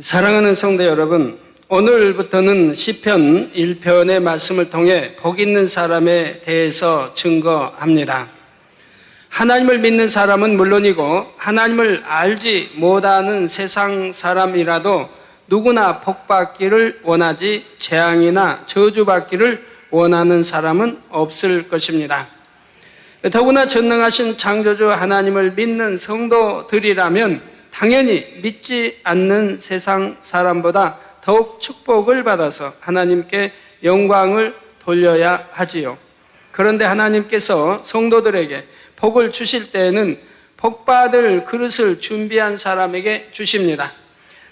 사랑하는 성도 여러분, 오늘부터는 시편 1편의 말씀을 통해 복 있는 사람에 대해서 증거합니다. 하나님을 믿는 사람은 물론이고 하나님을 알지 못하는 세상 사람이라도 누구나 복받기를 원하지 재앙이나 저주받기를 원하는 사람은 없을 것입니다. 더구나 전능하신 창조주 하나님을 믿는 성도들이라면 당연히 믿지 않는 세상 사람보다 더욱 축복을 받아서 하나님께 영광을 돌려야 하지요. 그런데 하나님께서 성도들에게 복을 주실 때에는 복받을 그릇을 준비한 사람에게 주십니다.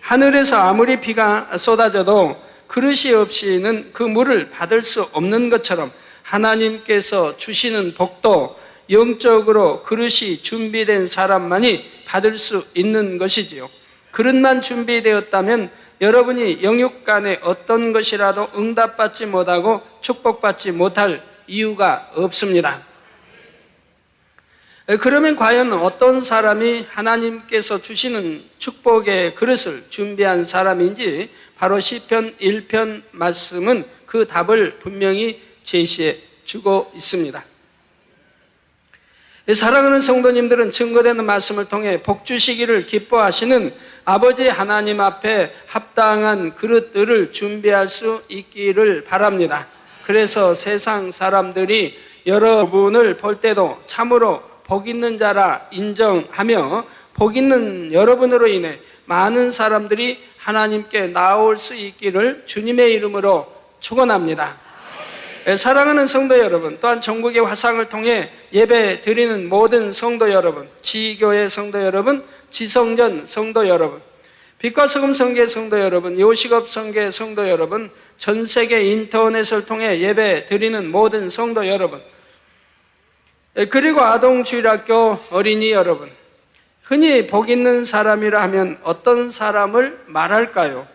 하늘에서 아무리 비가 쏟아져도 그릇이 없이는 그 물을 받을 수 없는 것처럼 하나님께서 주시는 복도 영적으로 그릇이 준비된 사람만이 받을 수 있는 것이지요. 그릇만 준비되었다면 여러분이 영육간에 어떤 것이라도 응답받지 못하고 축복받지 못할 이유가 없습니다. 그러면 과연 어떤 사람이 하나님께서 주시는 축복의 그릇을 준비한 사람인지 바로 시편 1편 말씀은 그 답을 분명히 제시해 주고 있습니다. 사랑하는 성도님들은 증거되는 말씀을 통해 복 주시기를 기뻐하시는 아버지 하나님 앞에 합당한 그릇들을 준비할 수 있기를 바랍니다. 그래서 세상 사람들이 여러분을 볼 때도 참으로 복 있는 자라 인정하며 복 있는 여러분으로 인해 많은 사람들이 하나님께 나올 수 있기를 주님의 이름으로 축원합니다. 사랑하는 성도 여러분, 또한 전국의 화상을 통해 예배 드리는 모든 성도 여러분, 지교회 성도 여러분, 지성전 성도 여러분, 빛과 소금 성계 성도 여러분, 요식업 성계 성도 여러분, 전 세계 인터넷을 통해 예배 드리는 모든 성도 여러분, 그리고 아동주일학교 어린이 여러분, 흔히 복 있는 사람이라 하면 어떤 사람을 말할까요?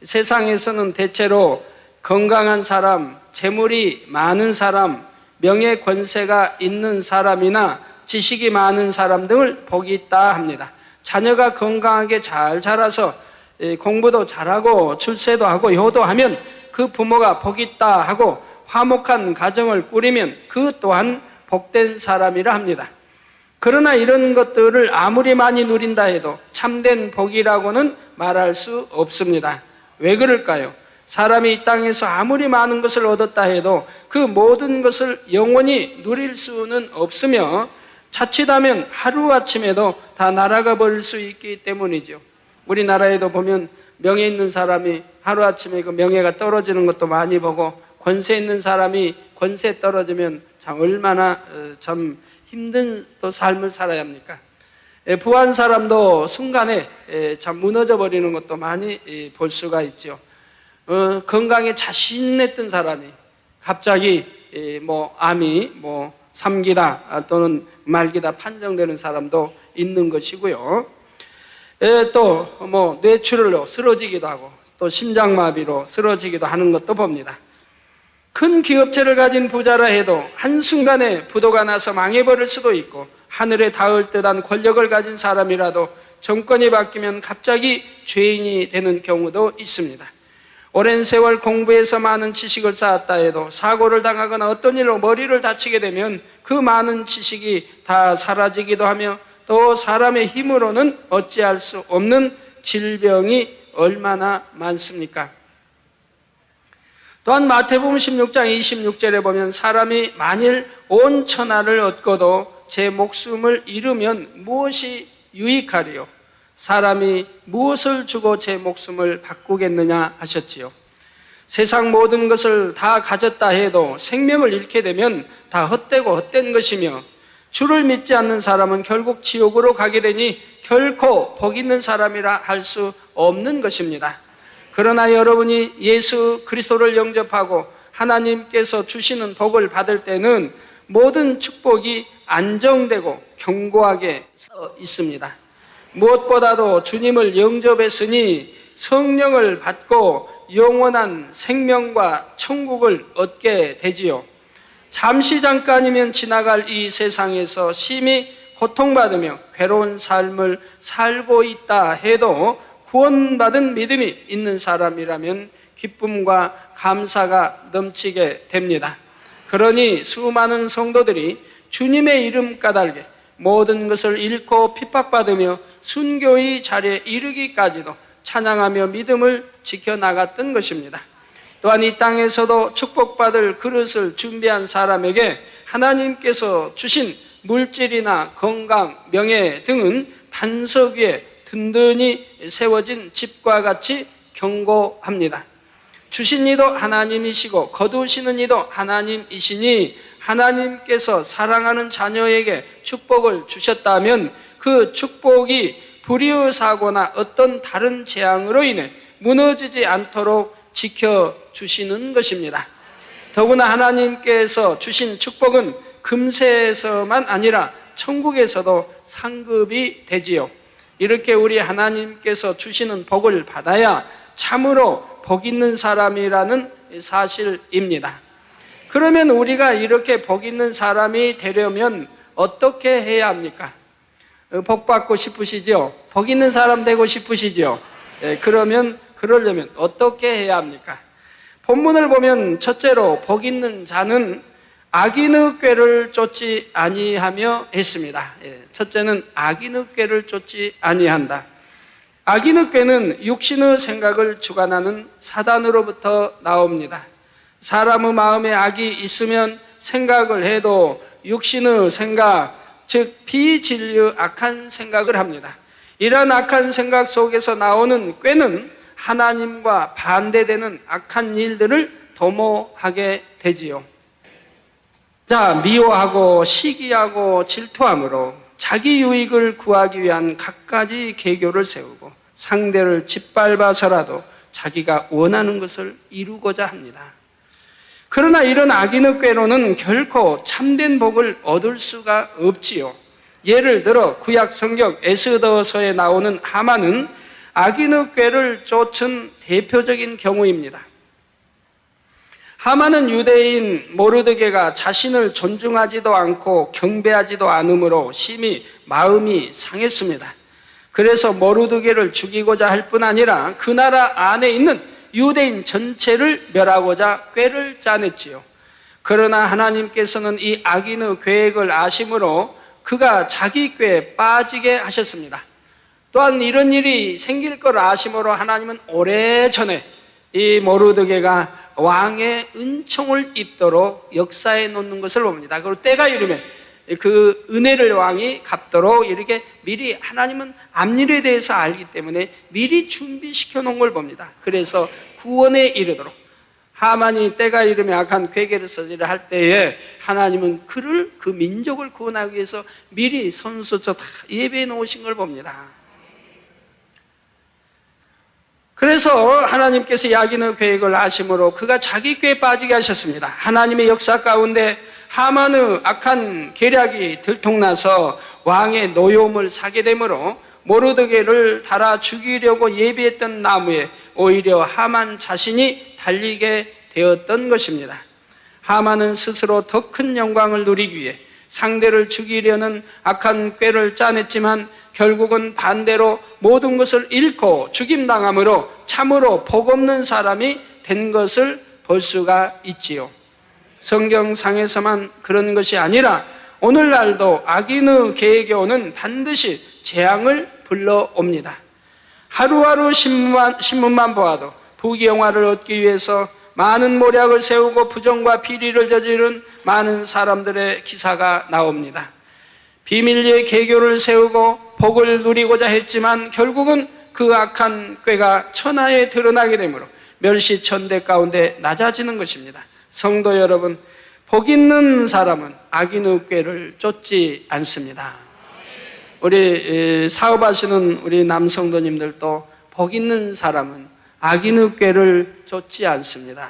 세상에서는 대체로 건강한 사람, 재물이 많은 사람, 명예 권세가 있는 사람이나 지식이 많은 사람 등을 복이 있다 합니다. 자녀가 건강하게 잘 자라서 공부도 잘하고 출세도 하고 효도하면 그 부모가 복이 있다 하고 화목한 가정을 꾸리면 그 또한 복된 사람이라 합니다. 그러나 이런 것들을 아무리 많이 누린다 해도 참된 복이라고는 말할 수 없습니다. 왜 그럴까요? 사람이 이 땅에서 아무리 많은 것을 얻었다 해도 그 모든 것을 영원히 누릴 수는 없으며 자칫하면 하루아침에도 다 날아가 버릴 수 있기 때문이죠. 우리나라에도 보면 명예 있는 사람이 하루아침에 그 명예가 떨어지는 것도 많이 보고 권세 있는 사람이 권세 떨어지면 참 얼마나 참 힘든 또 삶을 살아야 합니까? 부한 사람도 순간에 참 무너져 버리는 것도 많이 볼 수가 있죠. 건강에 자신했던 사람이 갑자기 암이 3기다 또는 말기다 판정되는 사람도 있는 것이고요. 또 뇌출혈로 쓰러지기도 하고 또 심장마비로 쓰러지기도 하는 것도 봅니다. 큰 기업체를 가진 부자라 해도 한순간에 부도가 나서 망해버릴 수도 있고 하늘에 닿을 듯한 권력을 가진 사람이라도 정권이 바뀌면 갑자기 죄인이 되는 경우도 있습니다. 오랜 세월 공부해서 많은 지식을 쌓았다 해도 사고를 당하거나 어떤 일로 머리를 다치게 되면 그 많은 지식이 다 사라지기도 하며 또 사람의 힘으로는 어찌할 수 없는 질병이 얼마나 많습니까? 또한 마태복음 16장 26절에 보면 사람이 만일 온 천하를 얻고도 제 목숨을 잃으면 무엇이 유익하리요? 사람이 무엇을 주고 제 목숨을 바꾸겠느냐 하셨지요. 세상 모든 것을 다 가졌다 해도 생명을 잃게 되면 다 헛되고 헛된 것이며 주를 믿지 않는 사람은 결국 지옥으로 가게 되니 결코 복 있는 사람이라 할 수 없는 것입니다. 그러나 여러분이 예수 그리스도를 영접하고 하나님께서 주시는 복을 받을 때는 모든 축복이 안정되고 견고하게 서 있습니다. 무엇보다도 주님을 영접했으니 성령을 받고 영원한 생명과 천국을 얻게 되지요. 잠시 잠깐이면 지나갈 이 세상에서 심히 고통받으며 괴로운 삶을 살고 있다 해도 구원받은 믿음이 있는 사람이라면 기쁨과 감사가 넘치게 됩니다. 그러니 수많은 성도들이 주님의 이름 까닭에 모든 것을 잃고 핍박받으며 순교의 자리에 이르기까지도 찬양하며 믿음을 지켜나갔던 것입니다. 또한 이 땅에서도 축복받을 그릇을 준비한 사람에게 하나님께서 주신 물질이나 건강, 명예 등은 반석 위에 든든히 세워진 집과 같이 견고합니다. 주신 이도 하나님이시고 거두시는 이도 하나님이시니 하나님께서 사랑하는 자녀에게 축복을 주셨다면 그 축복이 불의의 사고나 어떤 다른 재앙으로 인해 무너지지 않도록 지켜주시는 것입니다. 더구나 하나님께서 주신 축복은 금세에서만 아니라 천국에서도 상급이 되지요. 이렇게 우리 하나님께서 주시는 복을 받아야 참으로 복 있는 사람이라는 사실입니다. 그러면 우리가 이렇게 복 있는 사람이 되려면 어떻게 해야 합니까? 복 받고 싶으시죠? 복 있는 사람 되고 싶으시죠? 그러려면 어떻게 해야 합니까? 본문을 보면 첫째로 복 있는 자는 악인의 꾀를 쫓지 아니하며 했습니다. 첫째는 악인의 꾀를 쫓지 아니한다. 악인의 꾀는 육신의 생각을 주관하는 사단으로부터 나옵니다. 사람의 마음에 악이 있으면 생각을 해도 육신의 생각, 즉 비진리의 악한 생각을 합니다. 이러한 악한 생각 속에서 나오는 꾀는 하나님과 반대되는 악한 일들을 도모하게 되지요. 자, 미워하고 시기하고 질투함으로 자기 유익을 구하기 위한 갖가지 계교를 세우고 상대를 짓밟아서라도 자기가 원하는 것을 이루고자 합니다. 그러나 이런 악인의 꾀로는 결코 참된 복을 얻을 수가 없지요. 예를 들어 구약 성경 에스더서에 나오는 하만은 악인의 꾀를 쫓은 대표적인 경우입니다. 하만은 유대인 모르드게가 자신을 존중하지도 않고 경배하지도 않으므로 심히 마음이 상했습니다. 그래서 모르드게를 죽이고자 할 뿐 아니라 그 나라 안에 있는 유대인 전체를 멸하고자 꾀를 짜냈지요. 그러나 하나님께서는 이 악인의 계획을 아심으로 그가 자기 꾀에 빠지게 하셨습니다. 또한 이런 일이 생길 걸 아심으로 하나님은 오래전에 이 모르드게가 왕의 은총을 입도록 역사해 놓는 것을 봅니다. 그리고 때가 이르면 그 은혜를 왕이 갚도록 이렇게 미리 하나님은 앞일에 대해서 알기 때문에 미리 준비시켜 놓은 걸 봅니다. 그래서 구원에 이르도록 하만이 때가 이르면 악한 괴계를 저지를 할 때에 하나님은 그를 그 민족을 구원하기 위해서 미리 선수처 다 예배해 놓으신 걸 봅니다. 그래서 하나님께서 악인의 계획을 아심으로 그가 자기 꾀에 빠지게 하셨습니다. 하나님의 역사 가운데 하만의 악한 계략이 들통나서 왕의 노여움을 사게 되므로 모르드게를 달아 죽이려고 예비했던 나무에 오히려 하만 자신이 달리게 되었던 것입니다. 하만은 스스로 더 큰 영광을 누리기 위해 상대를 죽이려는 악한 꾀를 짜냈지만 결국은 반대로 모든 것을 잃고 죽임당함으로 참으로 복없는 사람이 된 것을 볼 수가 있지요. 성경상에서만 그런 것이 아니라 오늘날도 악인의 계획에 오는 반드시 재앙을 불러옵니다. 하루하루 신문만 보아도 부귀영화를 얻기 위해서 많은 모략을 세우고 부정과 비리를 저지른 많은 사람들의 기사가 나옵니다. 비밀리에 계교를 세우고 복을 누리고자 했지만 결국은 그 악한 꾀가 천하에 드러나게 되므로 멸시천대 가운데 낮아지는 것입니다. 성도 여러분, 복 있는 사람은 악인의 꾀를 쫓지 않습니다. 우리 사업하시는 우리 남성도님들도 복 있는 사람은 악인의 꾀를 쫓지 않습니다.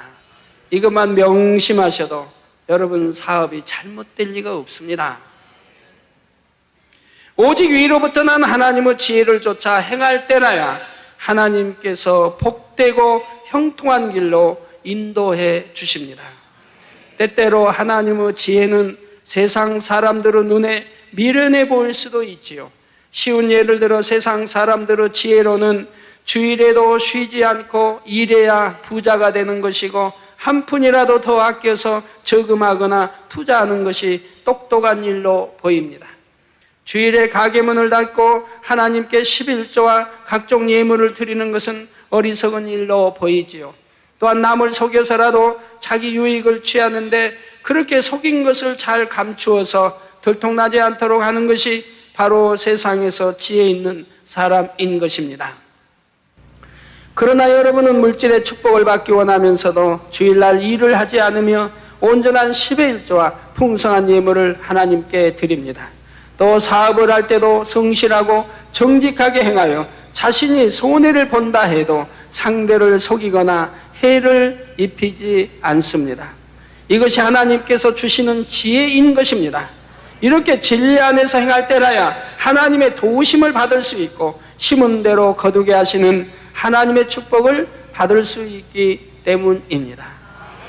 이것만 명심하셔도 여러분 사업이 잘못될 리가 없습니다. 오직 위로부터 난 하나님의 지혜를 쫓아 행할 때라야 하나님께서 복되고 형통한 길로 인도해 주십니다. 때때로 하나님의 지혜는 세상 사람들의 눈에 미련해 보일 수도 있지요. 쉬운 예를 들어 세상 사람들의 지혜로는 주일에도 쉬지 않고 일해야 부자가 되는 것이고 한 푼이라도 더 아껴서 저금하거나 투자하는 것이 똑똑한 일로 보입니다. 주일에 가게문을 닫고 하나님께 11조와 각종 예물을 드리는 것은 어리석은 일로 보이지요. 또한 남을 속여서라도 자기 유익을 취하는데 그렇게 속인 것을 잘 감추어서 들통나지 않도록 하는 것이 바로 세상에서 지혜 있는 사람인 것입니다. 그러나 여러분은 물질의 축복을 받기 원하면서도 주일날 일을 하지 않으며 온전한 10의 1조와 풍성한 예물을 하나님께 드립니다. 또 사업을 할 때도 성실하고 정직하게 행하여 자신이 손해를 본다 해도 상대를 속이거나 해를 입히지 않습니다. 이것이 하나님께서 주시는 지혜인 것입니다. 이렇게 진리 안에서 행할 때라야 하나님의 도우심을 받을 수 있고 심은 대로 거두게 하시는 하나님의 축복을 받을 수 있기 때문입니다.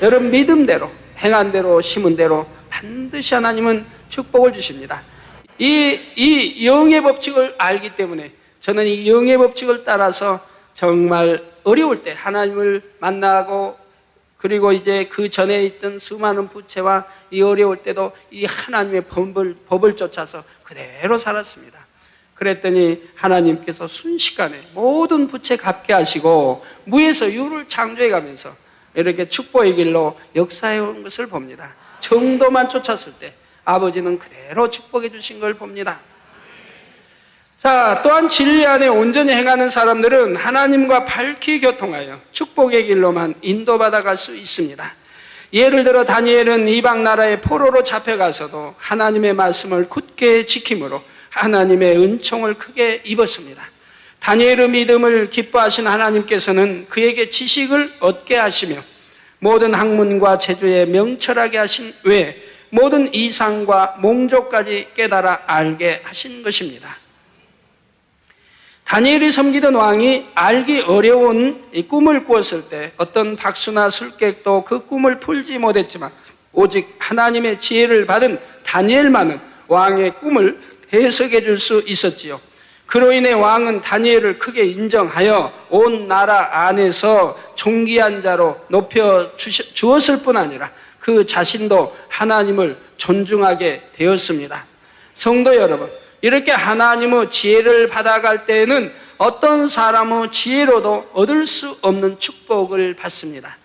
여러분 믿음대로 행한 대로 심은 대로 반드시 하나님은 축복을 주십니다. 이 영의 법칙을 알기 때문에 저는 이 영의 법칙을 따라서 정말 어려울 때 하나님을 만나고 그리고 이제 그 전에 있던 수많은 부채와 이 어려울 때도 이 하나님의 법을 쫓아서 그대로 살았습니다. 그랬더니 하나님께서 순식간에 모든 부채 갚게 하시고 무에서 유를 창조해 가면서 이렇게 축복의 길로 역사해 온 것을 봅니다. 정도만 쫓았을 때 아버지는 그대로 축복해 주신 걸 봅니다. 자, 또한 진리 안에 온전히 행하는 사람들은 하나님과 밝히 교통하여 축복의 길로만 인도받아 갈 수 있습니다. 예를 들어 다니엘은 이방 나라의 포로로 잡혀가서도 하나님의 말씀을 굳게 지킴으로 하나님의 은총을 크게 입었습니다. 다니엘의 믿음을 기뻐하신 하나님께서는 그에게 지식을 얻게 하시며 모든 학문과 제주에 명철하게 하신 외에 모든 이상과 몽조까지 깨달아 알게 하신 것입니다. 다니엘이 섬기던 왕이 알기 어려운 이 꿈을 꾸었을 때 어떤 박수나 술객도 그 꿈을 풀지 못했지만 오직 하나님의 지혜를 받은 다니엘만은 왕의 꿈을 해석해 줄 수 있었지요. 그로 인해 왕은 다니엘을 크게 인정하여 온 나라 안에서 존귀한 자로 높여 주었을 뿐 아니라 그 자신도 하나님을 존중하게 되었습니다. 성도 여러분, 이렇게 하나님의 지혜를 받아갈 때에는 어떤 사람의 지혜로도 얻을 수 없는 축복을 받습니다.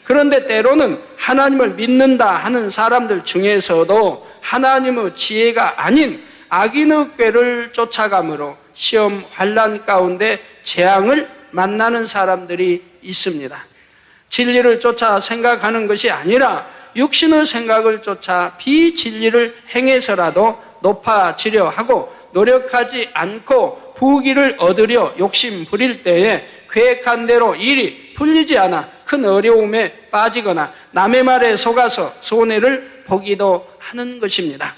그런데 때로는 하나님을 믿는다 하는 사람들 중에서도 하나님의 지혜가 아닌 악인의 꾀를 쫓아감으로 시험 환난 가운데 재앙을 만나는 사람들이 있습니다. 진리를 쫓아 생각하는 것이 아니라 육신의 생각을 쫓아 비진리를 행해서라도 높아지려 하고 노력하지 않고 부귀를 얻으려 욕심 부릴 때에 계획한 대로 일이 풀리지 않아 큰 어려움에 빠지거나 남의 말에 속아서 손해를 보기도 하는 것입니다.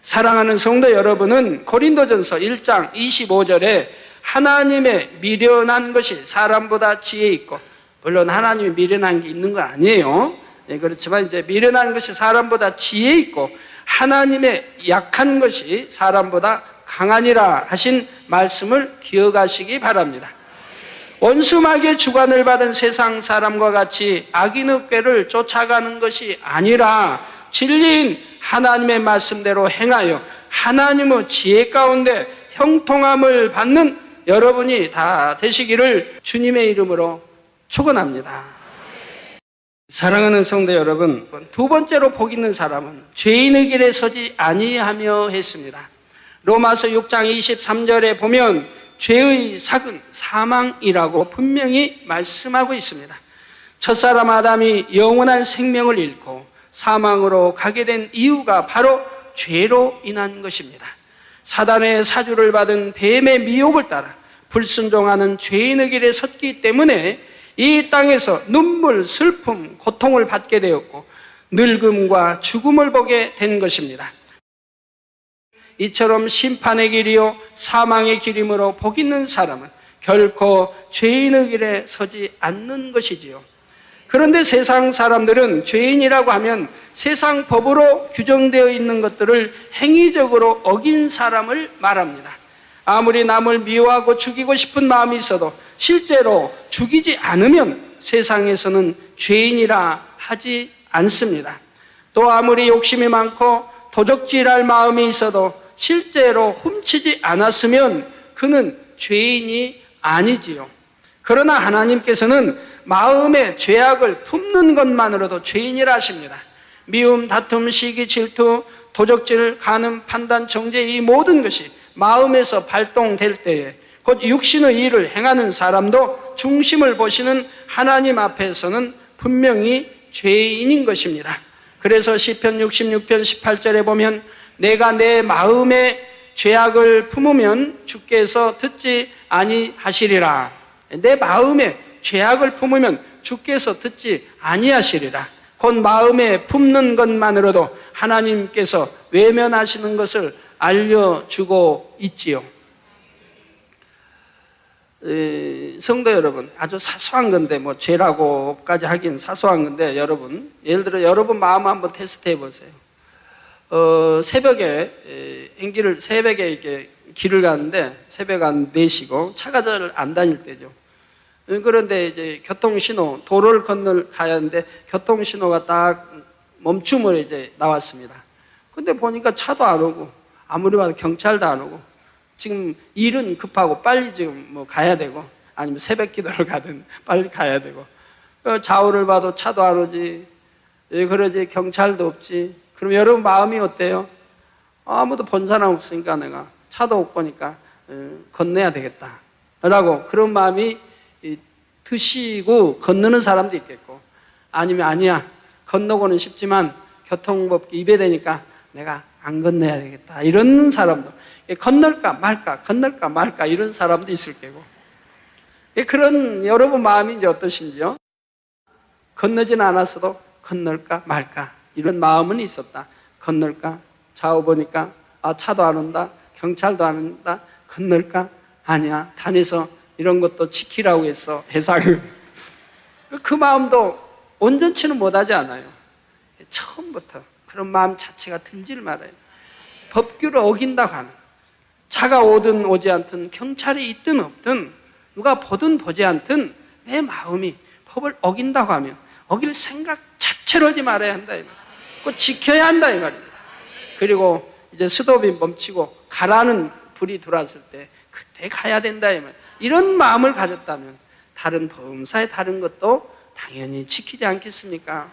사랑하는 성도 여러분은 고린도전서 1장 25절에 하나님의 미련한 것이 사람보다 지혜 있고, 물론 하나님이 미련한 게 있는 건 아니에요. 그렇지만 이제 미련한 것이 사람보다 지혜 있고 하나님의 약한 것이 사람보다 강하니라 하신 말씀을 기억하시기 바랍니다. 원수마귀의 주관을 받은 세상 사람과 같이 악인의 꾀를 쫓아가는 것이 아니라 진리인 하나님의 말씀대로 행하여 하나님의 지혜 가운데 형통함을 받는 여러분이 다 되시기를 주님의 이름으로 축원합니다. 사랑하는 성도 여러분, 두 번째로 복 있는 사람은 죄인의 길에 서지 아니하며 했습니다. 로마서 6장 23절에 보면 죄의 삭은 사망이라고 분명히 말씀하고 있습니다. 첫사람 아담이 영원한 생명을 잃고 사망으로 가게 된 이유가 바로 죄로 인한 것입니다. 사단의 사주를 받은 뱀의 미혹을 따라 불순종하는 죄인의 길에 섰기 때문에 이 땅에서 눈물, 슬픔, 고통을 받게 되었고 늙음과 죽음을 보게 된 것입니다. 이처럼 심판의 길이요 사망의 길이므로 복 있는 사람은 결코 죄인의 길에 서지 않는 것이지요. 그런데 세상 사람들은 죄인이라고 하면 세상 법으로 규정되어 있는 것들을 행위적으로 어긴 사람을 말합니다. 아무리 남을 미워하고 죽이고 싶은 마음이 있어도 실제로 죽이지 않으면 세상에서는 죄인이라 하지 않습니다. 또 아무리 욕심이 많고 도적질할 마음이 있어도 실제로 훔치지 않았으면 그는 죄인이 아니지요. 그러나 하나님께서는 마음의 죄악을 품는 것만으로도 죄인이라 하십니다. 미움, 다툼, 시기, 질투, 도적질, 간음, 판단, 정죄, 이 모든 것이 마음에서 발동될 때에 곧 육신의 일을 행하는 사람도 중심을 보시는 하나님 앞에서는 분명히 죄인인 것입니다. 그래서 시편 66편 18절에 보면 내가 내 마음의 죄악을 품으면 주께서 듣지 아니하시리라. 내 마음에 죄악을 품으면 주께서 듣지 아니하시리라. 곧 마음에 품는 것만으로도 하나님께서 외면하시는 것을 알려주고 있지요. 성도 여러분, 아주 사소한 건데 뭐 죄라고까지 하긴 사소한 건데 여러분, 예를 들어 여러분 마음 한번 테스트해 보세요. 새벽에 이렇게 길을 가는데 새벽 한 4시고 차가 잘 안 다닐 때죠. 그런데 이제 교통신호, 도로를 가야 하는데 교통신호가 딱 멈춤을 이제 나왔습니다. 근데 보니까 차도 안 오고, 아무리 봐도 경찰도 안 오고, 지금 일은 급하고 빨리 지금 뭐 가야 되고, 아니면 새벽 기도를 가든 빨리 가야 되고, 좌우를 봐도 차도 안 오지, 그러지, 경찰도 없지. 그럼 여러분 마음이 어때요? 아무도 본 사람 없으니까 내가 차도 못 보니까 건너야 되겠다 라고 그런 마음이 드시고 건너는 사람도 있겠고, 아니면 아니야, 건너고는 싶지만 교통법 입에 대니까 내가 안 건너야 되겠다 이런 사람도, 건널까 말까 이런 사람도 있을 거고, 그런 여러분 마음이 이제 어떠신지요? 건너지는 않았어도 건널까 말까 이런 마음은 있었다. 건널까? 좌우 보니까 차도 안 온다, 경찰도 안 온다, 건널까? 아니야, 단에서 이런 것도 지키라고 했어, 해상을. 그 마음도 온전치는 못하지 않아요. 처음부터 그런 마음 자체가 들지를 말아요. 법규를 어긴다고 하는, 차가 오든 오지 않든, 경찰이 있든 없든, 누가 보든 보지 않든 내 마음이 법을 어긴다고 하면 어길 생각 자체로 하지 말아야 한다 이 말이에요. 꼭 지켜야 한다 이 말입니다. 그리고 이제 스톱이 멈추고 가라는 불이 들어왔을 때 그때 가야 된다 이 말이에요. 이런 마음을 가졌다면 다른 범사의 다른 것도 당연히 지키지 않겠습니까?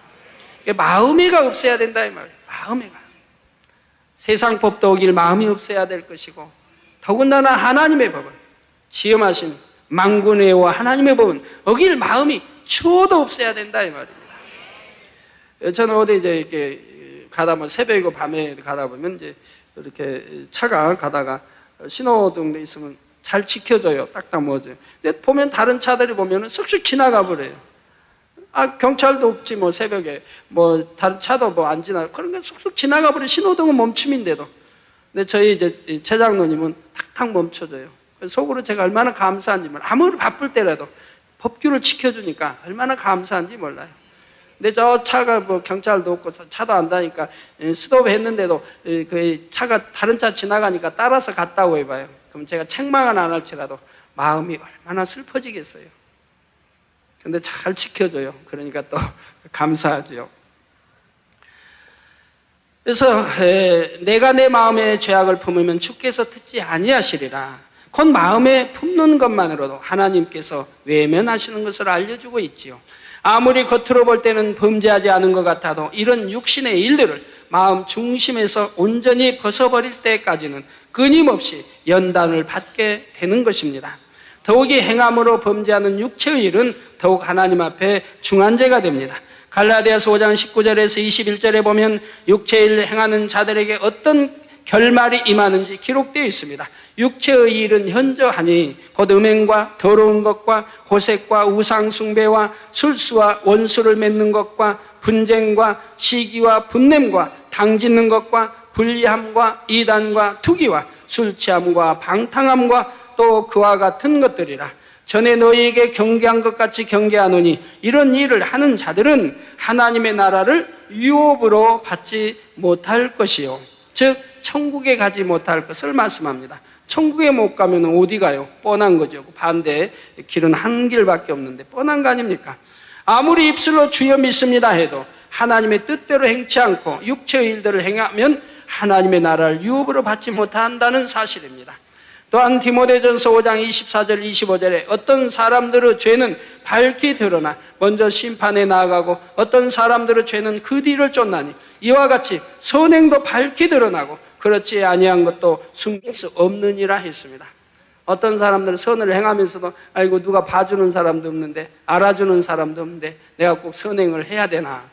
마음애가 없어야 된다 이 말이에요. 마음애가. 세상 법도 어길 마음이 없어야 될 것이고, 더군다나 하나님의 법을, 지음하신 만군의와 하나님의 법은 어길 마음이 추호도 없어야 된다 이 말입니다. 저는 어디 이제 이렇게 가다 보면 새벽이고 밤에 가다 보면 이제 이렇게 차가 가다가 신호등도 있으면 잘 지켜줘요. 딱딱 뭐죠. 근데 보면 다른 차들이 보면은 쑥쑥 지나가 버려요. 경찰도 없지 뭐 새벽에 뭐 다른 차도 뭐 안 지나. 그러니까 쑥쑥 지나가 버려. 신호등은 멈춤인데도. 근데 저희 이제 최장로님은 탁탁 멈춰줘요. 속으로 제가 얼마나 감사한지 몰라요. 아무리 바쁠 때라도 법규를 지켜주니까 얼마나 감사한지 몰라요. 근데 저 차가 뭐 경찰도 없고 차도 안 다니까 스톱 했는데도 그 차가 다른 차 지나가니까 따라서 갔다고 해봐요. 그럼 제가 책망은 안 할지라도 마음이 얼마나 슬퍼지겠어요. 근데 잘 지켜줘요. 그러니까 또 감사하죠. 그래서 내가 내 마음의 죄악을 품으면 주께서 듣지 아니하시리라. 곧 마음에 품는 것만으로도 하나님께서 외면하시는 것을 알려주고 있지요. 아무리 겉으로 볼 때는 범죄하지 않은 것 같아도 이런 육신의 일들을 마음 중심에서 온전히 벗어버릴 때까지는 끊임없이 연단을 받게 되는 것입니다. 더욱이 행함으로 범죄하는 육체의 일은 더욱 하나님 앞에 중한죄가 됩니다. 갈라디아서 5장 19절에서 21절에 보면 육체의 일 행하는 자들에게 어떤 결말이 임하는지 기록되어 있습니다. 육체의 일은 현저하니 곧 음행과 더러운 것과 호색과 우상숭배와 술수와 원수를 맺는 것과 분쟁과 시기와 분냄과 당짓는 것과 불리함과 이단과 투기와 술취함과 방탕함과 또 그와 같은 것들이라. 전에 너희에게 경계한 것 같이 경계하노니 이런 일을 하는 자들은 하나님의 나라를 유업으로 받지 못할 것이요 즉 천국에 가지 못할 것을 말씀합니다. 천국에 못 가면 어디 가요? 뻔한 거죠. 반대 길은 한 길밖에 없는데 뻔한 거 아닙니까? 아무리 입술로 주여 믿습니다 해도 하나님의 뜻대로 행치 않고 육체의 일들을 행하면 하나님의 나라를 유업으로 받지 못한다는 사실입니다. 또한 디모데전서 5장 24절 25절에 어떤 사람들의 죄는 밝히 드러나 먼저 심판에 나아가고 어떤 사람들의 죄는 그 뒤를 쫓나니 이와 같이 선행도 밝히 드러나고 그렇지 아니한 것도 숨길 수 없느니라 했습니다. 어떤 사람들은 선을 행하면서도 아이고 누가 봐주는 사람도 없는데 알아주는 사람도 없는데 내가 꼭 선행을 해야 되나,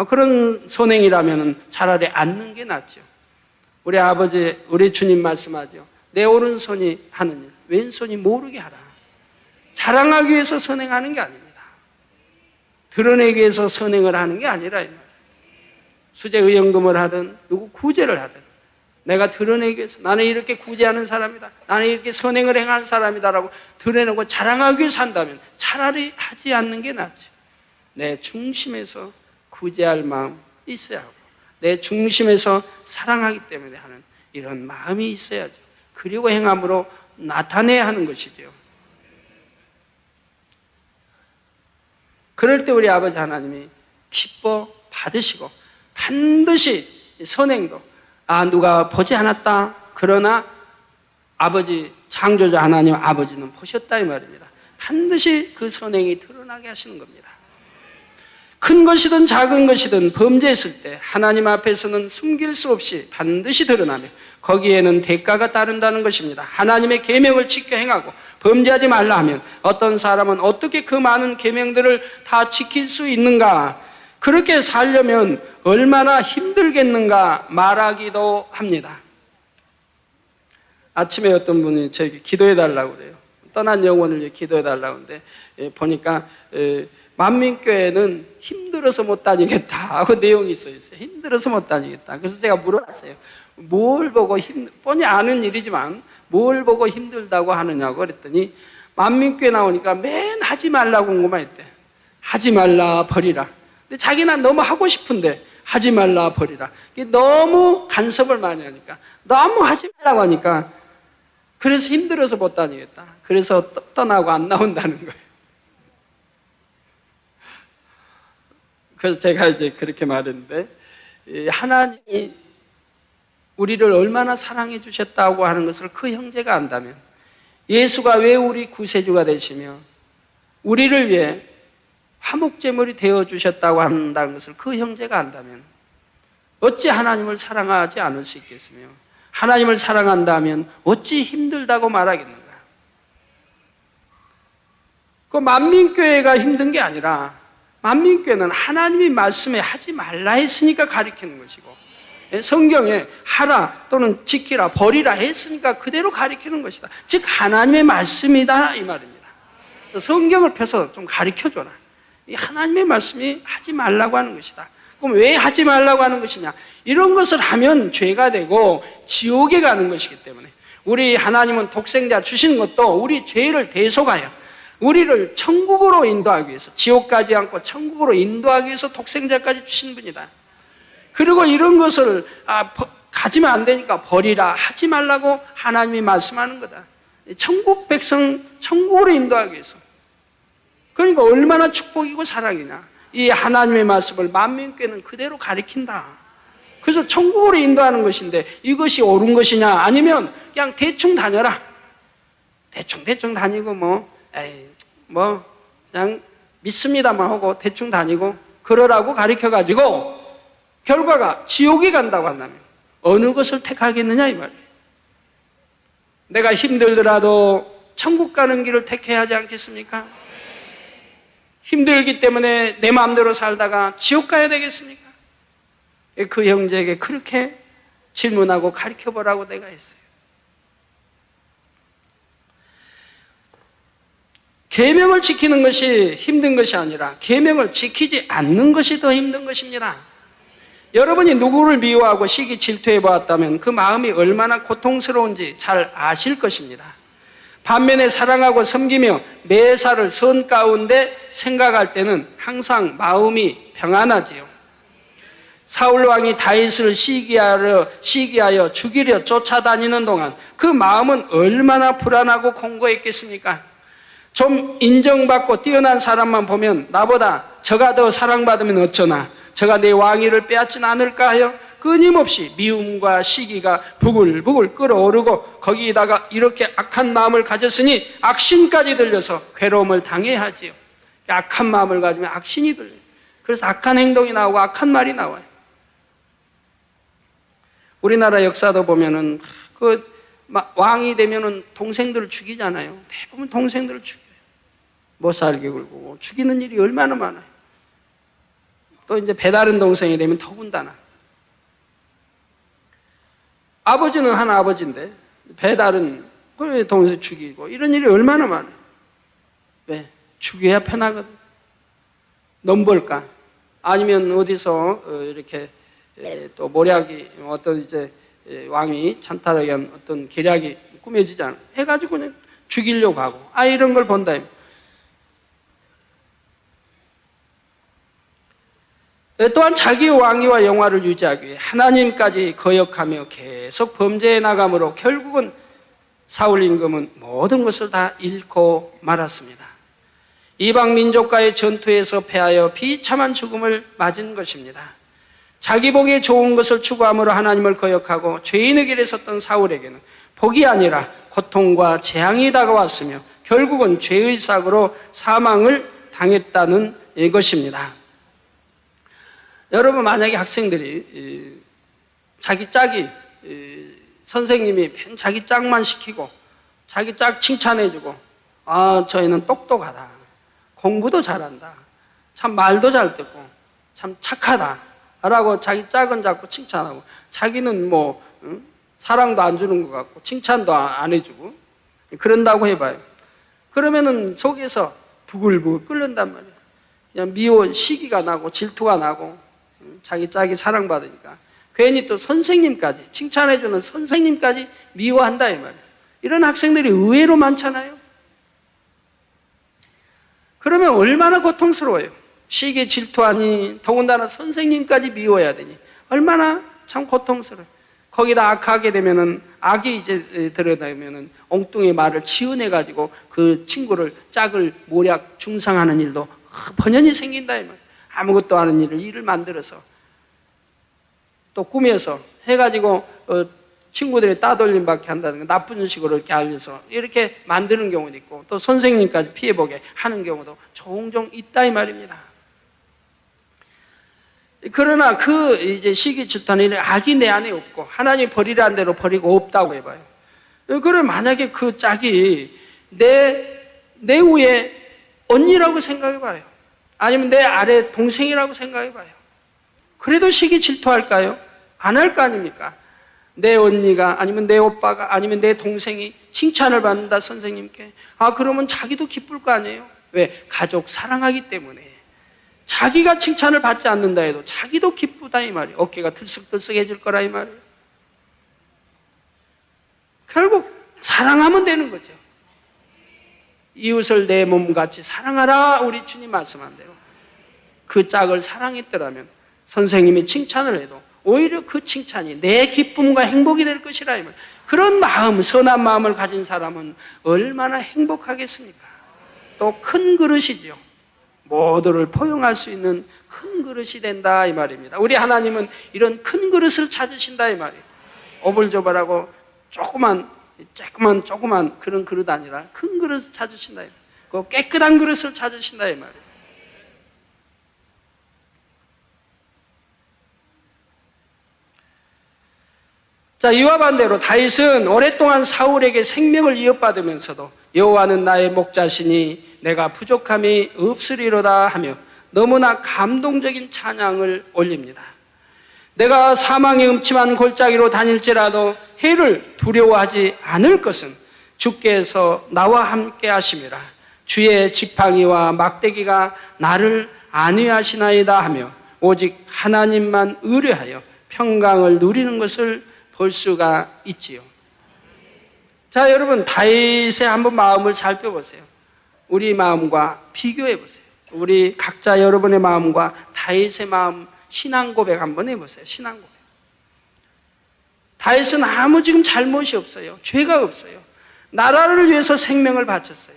그런 선행이라면 차라리 않는 게 낫죠. 우리 아버지 우리 주님 말씀하죠. 내 오른손이 하는 일 왼손이 모르게 하라. 자랑하기 위해서 선행하는 게 아닙니다. 드러내기 위해서 선행을 하는 게 아니라 이 말이에요. 수재의연금을 하든 누구 구제를 하든 내가 드러내기 위해서 나는 이렇게 구제하는 사람이다, 나는 이렇게 선행을 행하는 사람이다라고 드러내고 자랑하기 위해서 한다면 차라리 하지 않는 게 낫죠. 내 중심에서 구제할 마음 있어야 하고 내 중심에서 사랑하기 때문에 하는 이런 마음이 있어야죠. 그리고 행함으로 나타내야 하는 것이죠. 그럴 때 우리 아버지 하나님이 기뻐 받으시고 반드시 선행도 누가 보지 않았다 그러나 아버지 창조자 하나님 아버지는 보셨다 이 말입니다. 반드시 그 선행이 드러나게 하시는 겁니다. 큰 것이든 작은 것이든 범죄했을 때 하나님 앞에서는 숨길 수 없이 반드시 드러나며 거기에는 대가가 따른다는 것입니다. 하나님의 계명을 지켜 행하고 범죄하지 말라 하면 어떤 사람은 어떻게 그 많은 계명들을 다 지킬 수 있는가, 그렇게 살려면 얼마나 힘들겠는가 말하기도 합니다. 아침에 어떤 분이 저에게 기도해달라고 그래요. 떠난 영혼을 기도해달라고 하는데 보니까 만민교회는 힘들어서 못 다니겠다 하고 내용이 써 있어요. 힘들어서 못 다니겠다. 그래서 제가 물어봤어요. 뭘 보고 뻔히 아는 일이지만 뭘 보고 힘들다고 하느냐고 그랬더니 만민교회 나오니까 맨 하지 말라고 공부만 했대. 하지 말라 버리라. 근데 자기는 너무 하고 싶은데 하지 말라 버리라. 너무 간섭을 많이 하니까 너무 하지 말라고 하니까 그래서 힘들어서 못 다니겠다. 그래서 떠나고 안 나온다는 거예요. 그래서 제가 이제 그렇게 말했는데 하나님이 우리를 얼마나 사랑해 주셨다고 하는 것을 그 형제가 안다면, 예수가 왜 우리 구세주가 되시며 우리를 위해 화목제물이 되어주셨다고 한다는 것을 그 형제가 안다면 어찌 하나님을 사랑하지 않을 수 있겠으며 하나님을 사랑한다면 어찌 힘들다고 말하겠는가. 그 만민교회가 힘든 게 아니라 만민교회는 하나님이 말씀에 하지 말라 했으니까 가르치는 것이고 성경에 하라 또는 지키라 버리라 했으니까 그대로 가르치는 것이다. 즉 하나님의 말씀이다 이 말입니다. 성경을 펴서 좀 가르쳐줘라. 이 하나님의 말씀이 하지 말라고 하는 것이다. 그럼 왜 하지 말라고 하는 것이냐? 이런 것을 하면 죄가 되고 지옥에 가는 것이기 때문에 우리 하나님은 독생자 주신 것도 우리 죄를 대속하여 우리를 천국으로 인도하기 위해서, 지옥 가지 않고 천국으로 인도하기 위해서 독생자까지 주신 분이다. 그리고 이런 것을 가지면 안 되니까 버리라 하지 말라고 하나님이 말씀하는 거다. 천국 백성 천국으로 인도하기 위해서. 그러니까 얼마나 축복이고 사랑이냐. 이 하나님의 말씀을 만민교회는 그대로 가리킨다. 그래서 천국으로 인도하는 것인데 이것이 옳은 것이냐, 아니면 그냥 대충 다녀라. 대충 다니고 그냥 믿습니다만 하고 대충 다니고 그러라고 가르쳐가지고 결과가 지옥에 간다고 한다면 어느 것을 택하겠느냐 이 말이에요. 내가 힘들더라도 천국 가는 길을 택해야 하지 않겠습니까? 힘들기 때문에 내 마음대로 살다가 지옥 가야 되겠습니까? 그 형제에게 그렇게 질문하고 가르쳐보라고 내가 했어요. 계명을 지키는 것이 힘든 것이 아니라 계명을 지키지 않는 것이 더 힘든 것입니다. 여러분이 누구를 미워하고 시기 질투해 보았다면 그 마음이 얼마나 고통스러운지 잘 아실 것입니다. 반면에 사랑하고 섬기며 매사를 선 가운데 생각할 때는 항상 마음이 평안하지요. 사울 왕이 다윗을 시기하여 죽이려 쫓아다니는 동안 그 마음은 얼마나 불안하고 공고했겠습니까? 좀 인정받고 뛰어난 사람만 보면 나보다 저가 더 사랑받으면 어쩌나, 저가 내 왕위를 빼앗진 않을까 하여 끊임없이 미움과 시기가 부글부글 끓어오르고 거기에다가 이렇게 악한 마음을 가졌으니 악신까지 들려서 괴로움을 당해야 하지요. 악한 마음을 가지면 악신이 들려요. 그래서 악한 행동이 나오고 악한 말이 나와요. 우리나라 역사도 보면은 왕이 되면은 동생들을 죽이잖아요. 대부분 동생들을 죽여요. 못 살게 굴고 죽이는 일이 얼마나 많아요. 또 이제 배다른 동생이 되면 더군다나. 아버지는 한 아버지인데 배다른 동생 죽이고 이런 일이 얼마나 많아요. 왜? 죽여야 편하거든. 넘볼까? 아니면 어디서 이렇게 또 모략이 어떤 이제 왕이 찬탈하게 한 어떤 계략이 꾸며지지 않아. 해가지고 그냥 죽이려고 하고. 이런 걸 본다. 또한 자기의 왕위와 영화를 유지하기 위해 하나님까지 거역하며 계속 범죄해 나감으로 결국은 사울 임금은 모든 것을 다 잃고 말았습니다. 이방 민족과의 전투에서 패하여 비참한 죽음을 맞은 것입니다. 자기 보기에 좋은 것을 추구함으로 하나님을 거역하고 죄인의 길에 섰던 사울에게는 복이 아니라 고통과 재앙이 다가왔으며 결국은 죄의 삭으로 사망을 당했다는 것입니다. 여러분, 만약에 학생들이 자기 짝이 선생님이 자기 짝만 시키고 자기 짝 칭찬해주고 저희는 똑똑하다, 공부도 잘한다, 참 말도 잘 듣고 참 착하다 라고 자기 짝은 자꾸 칭찬하고 자기는 사랑도 안 주는 것 같고 칭찬도 안 해주고 그런다고 해봐요. 그러면은 속에서 부글부글 끓는단 말이에요. 그냥 미워, 시기가 나고 질투가 나고 자기 짝이 사랑받으니까 괜히 또 선생님까지, 칭찬해주는 선생님까지 미워한다 이 말이에요. 이런 학생들이 의외로 많잖아요. 그러면 얼마나 고통스러워요. 시기 질투하니 더군다나 선생님까지 미워해야 되니 얼마나 참 고통스러워요. 거기다 악하게 되면은 악이 이제 들여다보면은 엉뚱의 말을 지어내가지고 그 친구를 짝을 모략 중상하는 일도 번연히 생긴다 이 말이에요. 아무것도 아는 일을 만들어서 또 꾸며서 해가지고 친구들이 따돌림받게 한다든가 나쁜 식으로 이렇게 알려서 이렇게 만드는 경우도 있고 또 선생님까지 피해보게 하는 경우도 종종 있다 이 말입니다. 그러나 이제 시기 질투하는 일은 악이 내 안에 없고 하나님이 버리라는 대로 버리고 없다고 해봐요. 그럼 만약에 그 짝이 내 위에 언니라고 생각해봐요. 아니면 내 아래 동생이라고 생각해봐요. 그래도 시기 질투할까요? 안 할 거 아닙니까? 내 언니가 아니면 내 오빠가 아니면 내 동생이 칭찬을 받는다 선생님께. 그러면 자기도 기쁠 거 아니에요? 왜? 가족 사랑하기 때문에. 자기가 칭찬을 받지 않는다 해도 자기도 기쁘다 이 말이에요. 어깨가 들썩들썩해질 거라 이 말이에요. 결국 사랑하면 되는 거죠. 이웃을 내 몸같이 사랑하라 우리 주님 말씀한 대로. 그 짝을 사랑했더라면 선생님이 칭찬을 해도 오히려 그 칭찬이 내 기쁨과 행복이 될 것이라 이 말. 그런 마음, 선한 마음을 가진 사람은 얼마나 행복하겠습니까? 또 큰 그릇이죠. 모두를 포용할 수 있는 큰 그릇이 된다 이 말입니다. 우리 하나님은 이런 큰 그릇을 찾으신다 이 말이에요. 오불조불하고 조그만 그런 그릇 아니라 큰 그릇을 찾으신다 이 말이에요. 그 깨끗한 그릇을 찾으신다 이 말이에요. 자, 이와 반대로 다윗은 오랫동안 사울에게 생명을 이어받으면서도 여호와는 나의 목자시니 내가 부족함이 없으리로다 하며 너무나 감동적인 찬양을 올립니다. 내가 사망의 음침한 골짜기로 다닐지라도 해를 두려워하지 않을 것은 주께서 나와 함께 하심이라. 주의 지팡이와 막대기가 나를 안위하시나이다 하며 오직 하나님만 의뢰하여 평강을 누리는 것을 볼 수가 있지요. 자, 여러분 다윗의 한번 마음을 살펴보세요. 우리 마음과 비교해 보세요. 우리 각자 여러분의 마음과 다윗의 마음 신앙 고백 한번 해보세요. 신앙 고백. 다윗은 아무 지금 잘못이 없어요. 죄가 없어요. 나라를 위해서 생명을 바쳤어요.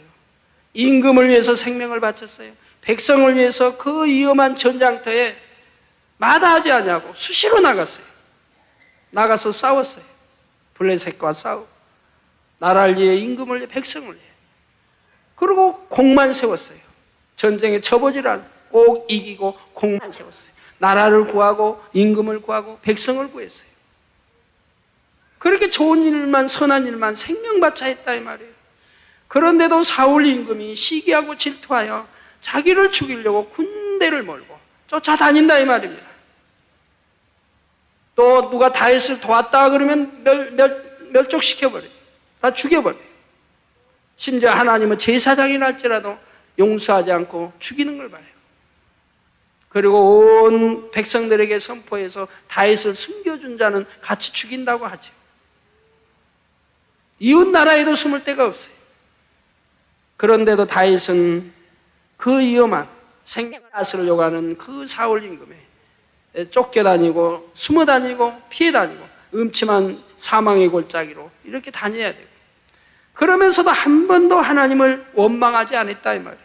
임금을 위해서 생명을 바쳤어요. 백성을 위해서 그 위험한 전장터에 마다하지 않냐고 수시로 나갔어요. 나가서 싸웠어요. 블레셋과 싸우고 나라를 위해, 임금을 위해, 백성을 위해. 그리고 공만 세웠어요. 전쟁에 쳐보질 않고 꼭 이기고 공만 세웠어요. 나라를 구하고 임금을 구하고 백성을 구했어요. 그렇게 좋은 일만, 선한 일만 생명바쳐 했다 이 말이에요. 그런데도 사울 임금이 시기하고 질투하여 자기를 죽이려고 군대를 몰고 쫓아다닌다 이 말입니다. 또 누가 다윗을 도왔다 그러면 멸족시켜버려요. 다 죽여버려요. 심지어 하나님은 제사장이랄지라도 용서하지 않고 죽이는 걸 봐요. 그리고 온 백성들에게 선포해서 다윗을 숨겨준 자는 같이 죽인다고 하죠. 이웃 나라에도 숨을 데가 없어요. 그런데도 다윗은 그 위험한 생명을 앗으려고 하는 그 사울 임금에 쫓겨다니고 숨어다니고 피해다니고 음침한 사망의 골짜기로 이렇게 다녀야 되고, 그러면서도 한 번도 하나님을 원망하지 않았다 이 말이에요.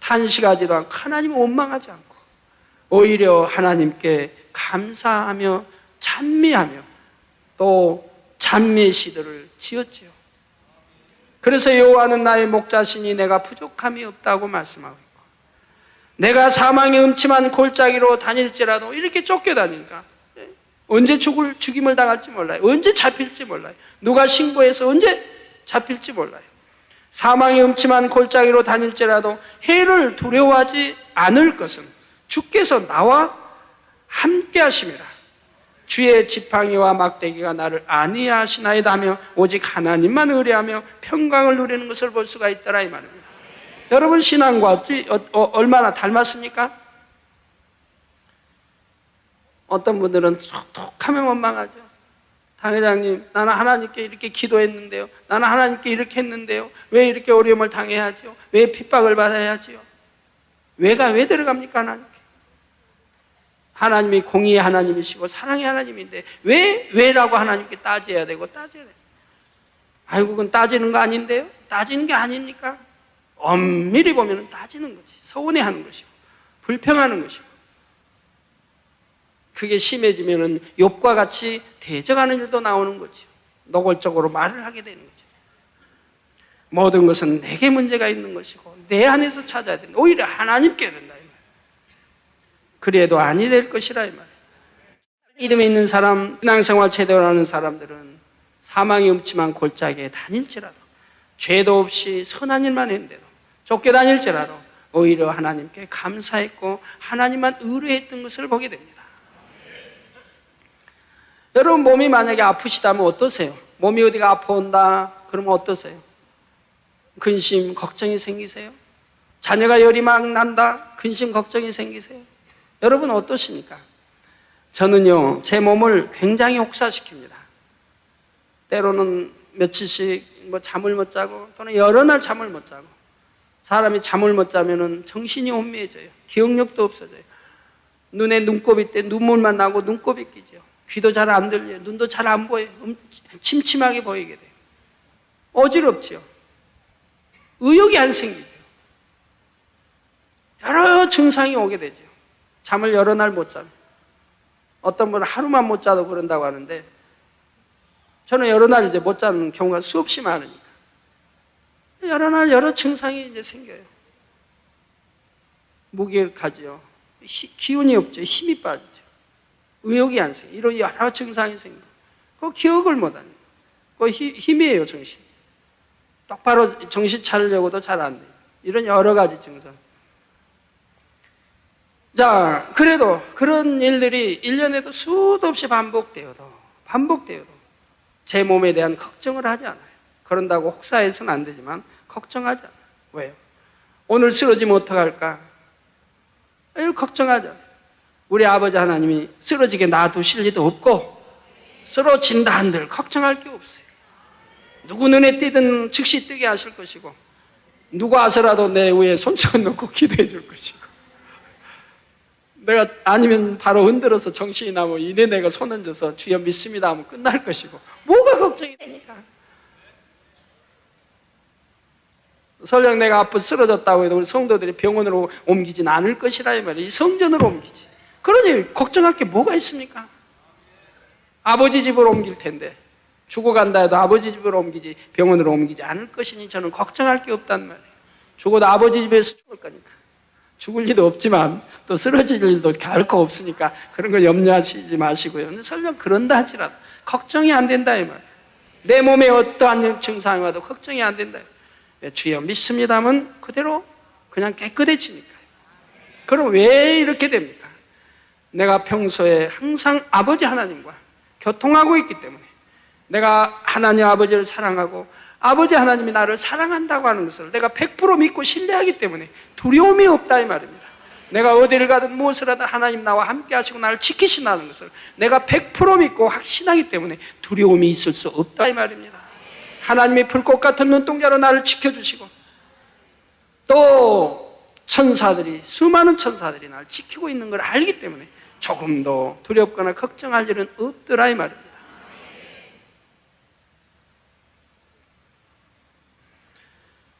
탄식하지도 않고 하나님을 원망하지 않고 오히려 하나님께 감사하며 찬미하며 또 찬미의 시들을 지었지요. 그래서 여호와는 나의 목자시니 내가 부족함이 없다고 말씀하고 있고, 내가 사망의 음침한 골짜기로 다닐지라도 이렇게 쫓겨다니니까 언제 죽임을 당할지 몰라요. 언제 잡힐지 몰라요. 누가 신고해서 언제 잡힐지 몰라요. 사망의 음침한 골짜기로 다닐지라도 해를 두려워하지 않을 것은 주께서 나와 함께 하심이라. 주의 지팡이와 막대기가 나를 안위하시나이다 하며 오직 하나님만 의뢰하며 평강을 누리는 것을 볼 수가 있더라 이 말입니다. 여러분 신앙과 얼마나 닮았습니까? 어떤 분들은 톡톡하면 원망하죠. 당회장님, 나는 하나님께 이렇게 기도했는데요. 나는 하나님께 이렇게 했는데요. 왜 이렇게 어려움을 당해야 하죠? 왜 핍박을 받아야 하죠? 왜가 왜 들어갑니까 하나님께? 하나님이 공의의 하나님이시고 사랑의 하나님인데 왜라고 하나님께 따져야 되고 따져야 돼요. 아이고 그건 따지는 거 아닌데요? 따지는 게 아닙니까? 엄밀히 보면 따지는 거지. 서운해하는 것이고 불평하는 것이고, 그게 심해지면 욥과 같이 대적하는 일도 나오는 거죠. 노골적으로 말을 하게 되는 거죠. 모든 것은 내게 문제가 있는 것이고 내 안에서 찾아야 된다. 오히려 하나님께 그런다 이 말이에요. 그래도 아니 될 것이라 이 말이에요. 이름에 있는 사람, 신앙생활 제대로 하는 사람들은 사망이 음침한 골짜기에 다닐지라도 죄도 없이 선한 일만 했는데도 쫓겨다닐지라도 오히려 하나님께 감사했고 하나님만 의뢰했던 것을 보게 됩니다. 여러분 몸이 만약에 아프시다면 어떠세요? 몸이 어디가 아파온다 그러면 어떠세요? 근심, 걱정이 생기세요? 자녀가 열이 막 난다? 근심, 걱정이 생기세요? 여러분 어떠십니까? 저는요 제 몸을 굉장히 혹사시킵니다. 때로는 며칠씩 잠을 못 자고 또는 여러 날 잠을 못 자고, 사람이 잠을 못 자면은 정신이 혼미해져요. 기억력도 없어져요. 눈에 눈곱이 때 눈물만 나고 눈곱이 끼죠. 귀도 잘 안 들려요. 눈도 잘 안 보여요. 침침하게 보이게 돼요. 어지럽지요. 의욕이 안 생기죠. 여러 증상이 오게 되죠. 잠을 여러 날 못 자면. 어떤 분은 하루만 못 자도 그런다고 하는데 저는 여러 날 이제 못 자는 경우가 수없이 많으니까 여러 날 여러 증상이 이제 생겨요. 무기력하지요. 기운이 없죠. 힘이 빠지죠. 의욕이 안 생겨요. 이런 여러 증상이 생겨요. 그 기억을 못 합니다. 그 힘이에요, 정신. 똑바로 정신 차리려고도 잘 안 돼요. 이런 여러 가지 증상. 자, 그래도 그런 일들이 1년에도 수도 없이 반복되어도 제 몸에 대한 걱정을 하지 않아요. 그런다고 혹사해서는 안 되지만 걱정하지 않아요. 왜요? 오늘 쓰러지면 어떡할까? 이걸 걱정하지 않아요. 우리 아버지 하나님이 쓰러지게 놔두실 리도 없고 쓰러진다 한들 걱정할 게 없어요. 누구 눈에 띄든 즉시 뜨게 하실 것이고 누구 와서라도 내 위에 손수건 놓고 기도해 줄 것이고 내가 아니면 바로 흔들어서 정신이 나면 이내 내가 손 얹어서 주여 믿습니다 하면 끝날 것이고 뭐가 걱정이 되니까. 설령 내가 아프 쓰러졌다고 해도 우리 성도들이 병원으로 옮기진 않을 것이라 이 말이에요. 이 성전으로 옮기지. 그러니 걱정할 게 뭐가 있습니까? 아버지 집으로 옮길 텐데 죽어간다 해도 아버지 집으로 옮기지 병원으로 옮기지 않을 것이니 저는 걱정할 게 없단 말이에요. 죽어도 아버지 집에서 죽을 거니까. 죽을 일도 없지만 또 쓰러질 일도 결코 없으니까 그런 거 염려하시지 마시고요. 설령 그런다 할지라도 걱정이 안 된다 이 말이에요. 내 몸에 어떠한 증상이 와도 걱정이 안 된다. 주여 믿습니다면 그대로 그냥 깨끗해지니까요. 그럼 왜 이렇게 됩니까? 내가 평소에 항상 아버지 하나님과 교통하고 있기 때문에 내가 하나님 아버지를 사랑하고 아버지 하나님이 나를 사랑한다고 하는 것을 내가 100% 믿고 신뢰하기 때문에 두려움이 없다 이 말입니다. 내가 어디를 가든 무엇을 하든 하나님 나와 함께 하시고 나를 지키신다는 것을 내가 100% 믿고 확신하기 때문에 두려움이 있을 수 없다 이 말입니다. 하나님이 불꽃 같은 눈동자로 나를 지켜주시고 또 천사들이 수많은 천사들이 나를 지키고 있는 걸 알기 때문에 조금도 두렵거나 걱정할 일은 없더라 이 말입니다.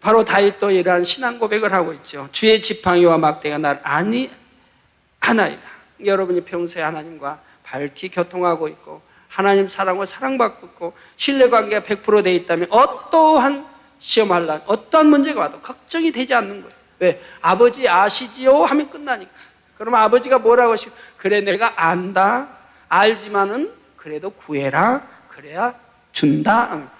바로 다윗도 이러한 신앙 고백을 하고 있죠. 주의 지팡이와 막대가 나를 아니하나이다. 여러분이 평소에 하나님과 밝히 교통하고 있고 하나님 사랑과 사랑받고 있고 신뢰관계가 100% 돼 있다면 어떠한 시험할란 어떠한 문제가 와도 걱정이 되지 않는 거예요. 왜? 아버지 아시지요? 하면 끝나니까. 그러면 아버지가 뭐라고 하시고 그래 내가 안다 알지만은 그래도 구해라 그래야 준다.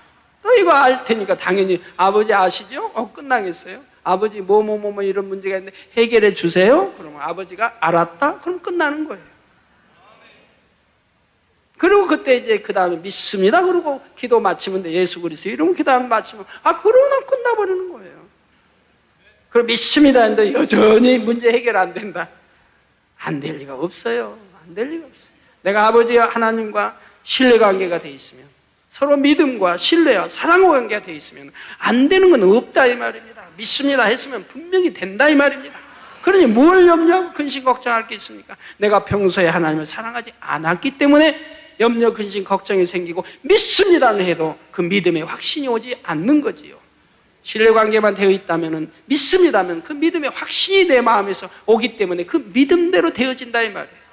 이거 알 테니까 당연히 아버지 아시죠? 끝나겠어요? 아버지 뭐 이런 문제가 있는데 해결해 주세요? 그러면 아버지가 알았다? 그럼 끝나는 거예요. 그리고 그때 이제 그 다음에 믿습니다. 그러고 기도 마치면 돼. 예수 그리스도 이러면 그 다음에 마치면 그러면 끝나버리는 거예요. 그럼 믿습니다 했는데 여전히 문제 해결 안 된다. 안 될 리가 없어요. 안 될 리가 없어요. 내가 아버지 하나님과 신뢰관계가 돼 있으면 서로 믿음과 신뢰와 사랑과 관계가 돼 있으면 안 되는 건 없다 이 말입니다. 믿습니다 했으면 분명히 된다 이 말입니다. 그러니 뭘 염려하고 근심 걱정할 게 있습니까? 내가 평소에 하나님을 사랑하지 않았기 때문에 염려 근심 걱정이 생기고 믿습니다는 해도 그 믿음에 확신이 오지 않는 거지요. 신뢰관계만 되어 있다면 믿습니다면 그 믿음의 확신이 내 마음에서 오기 때문에 그 믿음대로 되어진다 이 말이에요.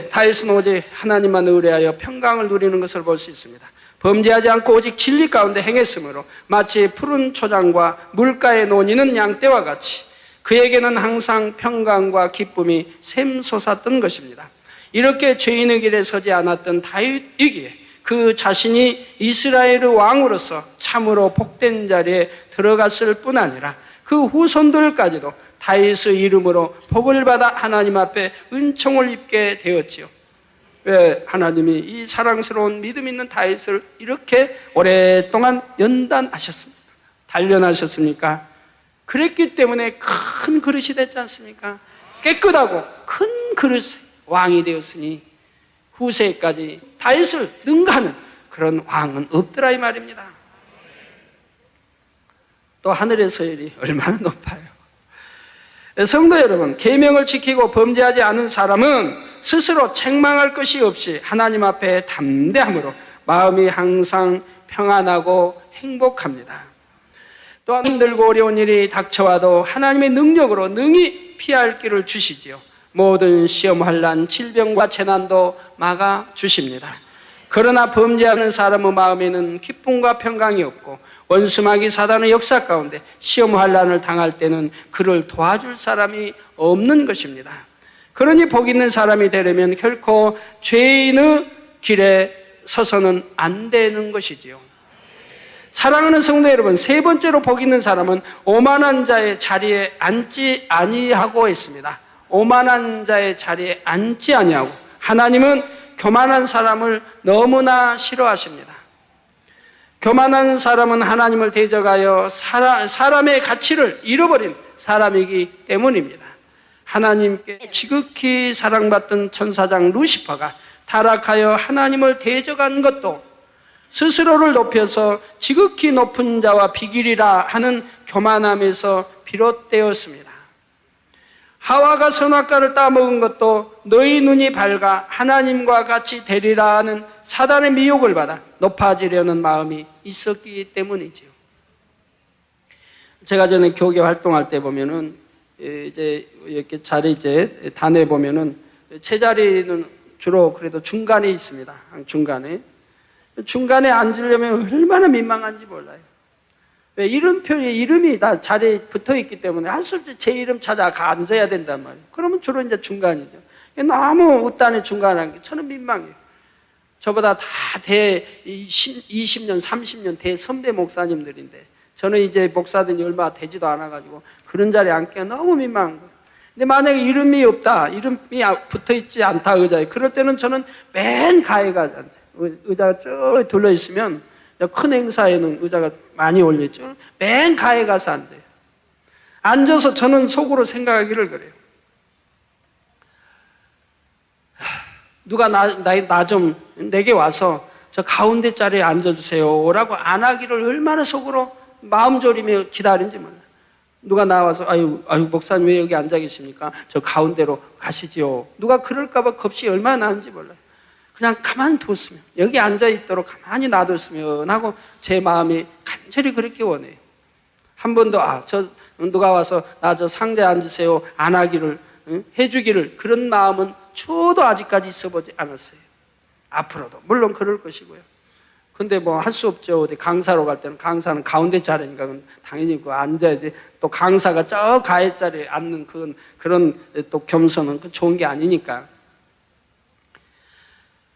다윗은 오직 하나님만 의뢰하여 평강을 누리는 것을 볼 수 있습니다. 범죄하지 않고 오직 진리 가운데 행했으므로 마치 푸른 초장과 물가에 논이는 양떼와 같이 그에게는 항상 평강과 기쁨이 샘솟았던 것입니다. 이렇게 죄인의 길에 서지 않았던 다윗이기에 그 자신이 이스라엘의 왕으로서 참으로 복된 자리에 들어갔을 뿐 아니라 그 후손들까지도 다윗의 이름으로 복을 받아 하나님 앞에 은총을 입게 되었지요. 왜 하나님이 이 사랑스러운 믿음 있는 다윗을 이렇게 오랫동안 연단하셨습니까? 단련하셨습니까? 그랬기 때문에 큰 그릇이 됐지 않습니까? 깨끗하고 큰 그릇 왕이 되었으니 후세까지 다윗을 능가하는 그런 왕은 없더라 이 말입니다. 또 하늘의 서열이 얼마나 높아요. 성도 여러분, 계명을 지키고 범죄하지 않은 사람은 스스로 책망할 것이 없이 하나님 앞에 담대함으로 마음이 항상 평안하고 행복합니다. 또한 힘들고 어려운 일이 닥쳐와도 하나님의 능력으로 능히 피할 길을 주시지요. 모든 시험, 환난, 질병과 재난도 막아주십니다. 그러나 범죄하는 사람의 마음에는 기쁨과 평강이 없고 원수마귀 사단의 역사 가운데 시험 환난을 당할 때는 그를 도와줄 사람이 없는 것입니다. 그러니 복 있는 사람이 되려면 결코 죄인의 길에 서서는 안 되는 것이지요. 사랑하는 성도 여러분, 세 번째로 복 있는 사람은 오만한 자의 자리에 앉지 아니하고 있습니다. 오만한 자의 자리에 앉지 아니하고, 하나님은 교만한 사람을 너무나 싫어하십니다. 교만한 사람은 하나님을 대적하여 사람의 가치를 잃어버린 사람이기 때문입니다. 하나님께 지극히 사랑받던 천사장 루시퍼가 타락하여 하나님을 대적한 것도 스스로를 높여서 지극히 높은 자와 비길이라 하는 교만함에서 비롯되었습니다. 하와가 선악과를 따먹은 것도 너희 눈이 밝아 하나님과 같이 되리라 하는 사단의 미혹을 받아 높아지려는 마음이 있었기 때문이지요. 제가 전에 교계 활동할 때 보면은 이제 이렇게 자리 이제 단에 보면은 제 자리는 주로 그래도 중간에 있습니다. 중간에 앉으려면 얼마나 민망한지 몰라요. 왜 이름이 다 자리에 붙어 있기 때문에 할 수 없이 제 이름 찾아 앉아야 된단 말이에요. 그러면 주로 이제 중간이죠. 너무 웃단의 중간한 게 저는 민망해요. 저보다 다 20년, 30년 대선배 목사님들인데 저는 이제 목사된 얼마 되지도 않아가지고 그런 자리에 앉기가 너무 민망한 거예요. 근데 만약에 이름이 없다, 이름이 붙어 있지 않다 의자에, 그럴 때는 저는 맨 가에 가서 앉아요. 의자가 쭉 둘러 있으면 큰 행사에는 의자가 많이 올려있죠. 맨 가에 가서 앉아요. 앉아서 저는 속으로 생각하기를 그래요. 누가 내게 와서 저 가운데 자리에 앉아주세요 라고 안 하기를 얼마나 속으로 마음 졸이며 기다린지 몰라요. 누가 나와서 아유 목사님 왜 여기 앉아 계십니까? 저 가운데로 가시지요. 누가 그럴까봐 겁이 얼마나 나는지 몰라요. 그냥 가만히 뒀으면, 여기 앉아있도록 가만히 놔뒀으면 하고 제 마음이 간절히 그렇게 원해요. 한 번도 누가 와서 나 저 상자에 앉으세요 안 하기를 해주기를 그런 마음은 저도 아직까지 있어보지 않았어요. 앞으로도 물론 그럴 것이고요. 근데 뭐 할 수 없죠. 어디 강사로 갈 때는 강사는 가운데 자리니까 당연히 그 앉아야지. 또 강사가 저 가해 자리에 앉는 그런 또 겸손은 좋은 게 아니니까.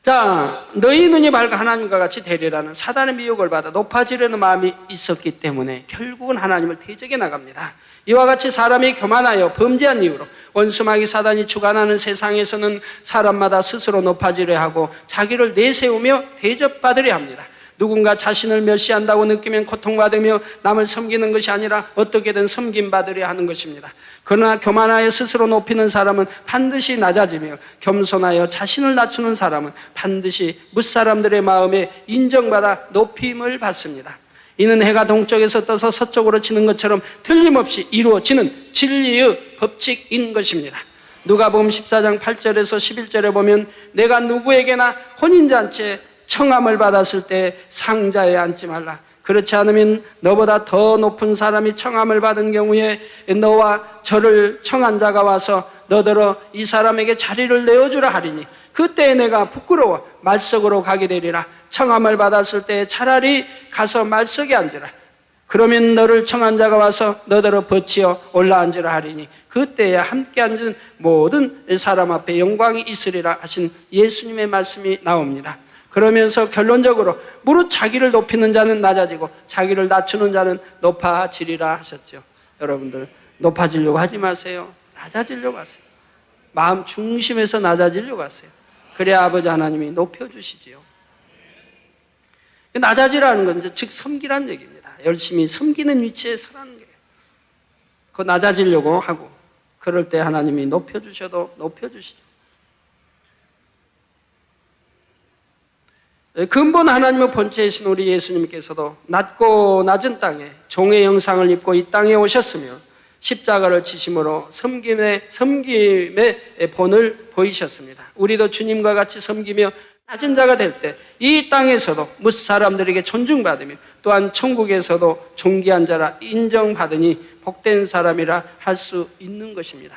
자, 너희 눈이 밝아 하나님과 같이 되리라는 사단의 미혹을 받아 높아지려는 마음이 있었기 때문에 결국은 하나님을 대적해 나갑니다. 이와 같이 사람이 교만하여 범죄한 이유로 원수마귀 사단이 주관하는 세상에서는 사람마다 스스로 높아지려 하고 자기를 내세우며 대접받으려 합니다. 누군가 자신을 멸시한다고 느끼면 고통받으며 남을 섬기는 것이 아니라 어떻게든 섬김받으려 하는 것입니다. 그러나 교만하여 스스로 높이는 사람은 반드시 낮아지며 겸손하여 자신을 낮추는 사람은 반드시 뭇사람들의 마음에 인정받아 높임을 받습니다. 이는 해가 동쪽에서 떠서 서쪽으로 치는 것처럼 틀림없이 이루어지는 진리의 법칙인 것입니다. 누가복음 14장 8절에서 11절에 보면 내가 누구에게나 혼인잔치에 청함을 받았을 때 상자에 앉지 말라. 그렇지 않으면 너보다 더 높은 사람이 청함을 받은 경우에 너와 저를 청한 자가 와서 너더러 이 사람에게 자리를 내어주라 하리니 그때 내가 부끄러워 말석으로 가게 되리라. 청함을 받았을 때 차라리 가서 말석에 앉으라. 그러면 너를 청한 자가 와서 너더러 버치어 올라앉으라 하리니 그때에 함께 앉은 모든 사람 앞에 영광이 있으리라 하신 예수님의 말씀이 나옵니다. 그러면서 결론적으로 무릇 자기를 높이는 자는 낮아지고 자기를 낮추는 자는 높아지리라 하셨죠. 여러분들 높아지려고 하지 마세요. 낮아지려고 하세요. 마음 중심에서 낮아지려고 하세요. 그래야 아버지 하나님이 높여주시지요. 낮아지라는 건 즉 섬기라는 얘기입니다. 열심히 섬기는 위치에 서라는 거예요. 그 낮아지려고 하고 그럴 때 하나님이 높여주셔도 높여주시죠. 근본 하나님의 본체이신 우리 예수님께서도 낮고 낮은 땅에 종의 형상을 입고 이 땅에 오셨으며 십자가를 지심으로 섬김의 본을 보이셨습니다. 우리도 주님과 같이 섬기며 낮은 자가 될 때 이 땅에서도 뭇사람들에게 존중받으며 또한 천국에서도 존귀한 자라 인정받으니 복된 사람이라 할 수 있는 것입니다.